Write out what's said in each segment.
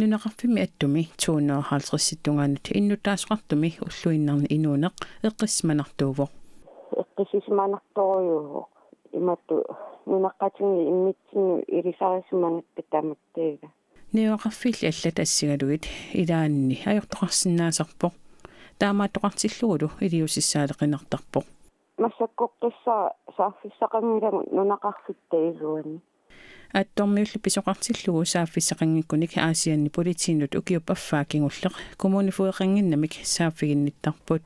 Nunaqarfimi attumi 250 innutaasqartumi ulluinnarni inuuneq eqqismanartuuvo. Eqqisismanartoruuvo imattu nunaqqatingi immitsinnu irisarisumanakka tamattaiga. Niuaqarfilli allat assigaluit ilaanni ajortoqarsinnaasarpoq taamaattoqartillugulu iliusissaaleqinartarpoq. Massakkoqqissaa saaffissaqangilagu nunaqarfittailuani. Attormiullu pisoqartillugu saaffissaqanngikkunik aasianni politiinut ukiuppaffaakingulleq kommunifueqanginnamik saaffiginnittarput.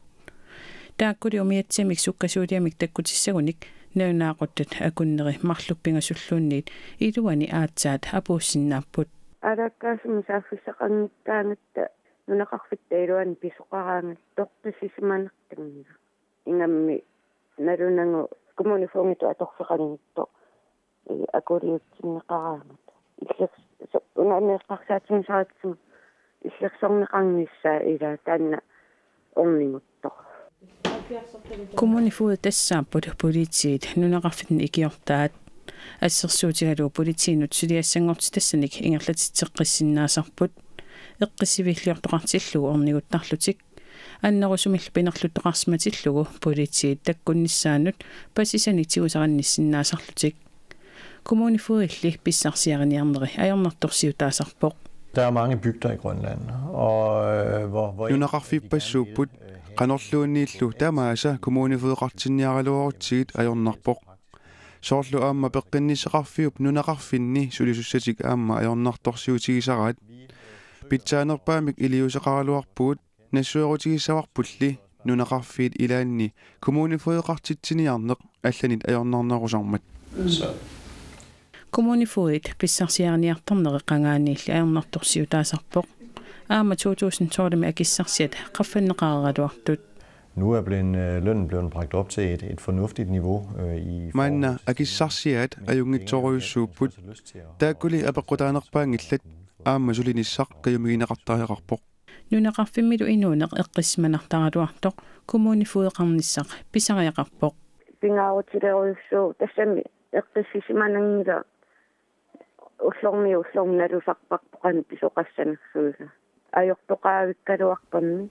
Taakkuli umiatsamik sukkasuuliamik takkutissagunik naunaquttat akunneri marluppingasulluunniit iluani aatsaat apuussinnaarput. Alakkaasumi saaffissaqangikkaanatta nunaqarfittailuani pisoqaraangat toqqisismanartangiga. Ingammi narunangu kommunifuungitu atorfeqangitto акулиутсиннеқараагат иллерс унаанеққарсаатсимисаратсим иллерсорнеқарнissaa ила таанна орнингутто kommunifuud tassaaput politiit nunaqarfitni ikiortaat ассерсуутигалуу политиинут сулиассангорти тассаник ингерлатитсеққиссиннаасарпут эққиссивиллиортоқартиллугу орнигуттарлутик аннерусумилл пинерлуттоқарсиматиллугу политиит таккуннissaанут пассисаник тигусаранниссиннаасарлутик kommunifuilli pissarsiariniarneri ajornartorsiutaasarpoq. Der er mange bygder i Grønland, og hvor nunaqarfippassууpput qanorluunniillu tamaasa kommunifueqartinniaraluorutsigit ajornarpoq. Soorlu aamma peqqinnisseqarfiup nunaqarfinni sulisussatik aamma ajornartorsiutigisaraat. Pitsaanerpaamik iliuseqaraluarpuut nassuerutigissavarpulli nunaqarfiit ilaanni kommunifueqartitsiniarneq allanit ajornarnerusarmat. Kommunifuit pissarsiarniartarneri qangaaniilli ajornartorsiutaasarpoq aama 2012 akissarsiat qaffanneqareraluartut. Nu er lønnen blevet bragt op til et fornuftigt niveau i manna akissarsiat ajungitsoruussuupput taakkuli apeqqutaanerpaangillat aama sulinissaq kayumigineqartariaqarpoq. Nunaqarfimmilu inuuneq eqqismanartaraluartoq kommunifueqarnissaq pisariaqarpoq. Pingaarutileruussuu tassami eqqissisimanangila ullorniussornalusarparpoqani pisoqassanersuusa ajortoqaavikkaluarpammi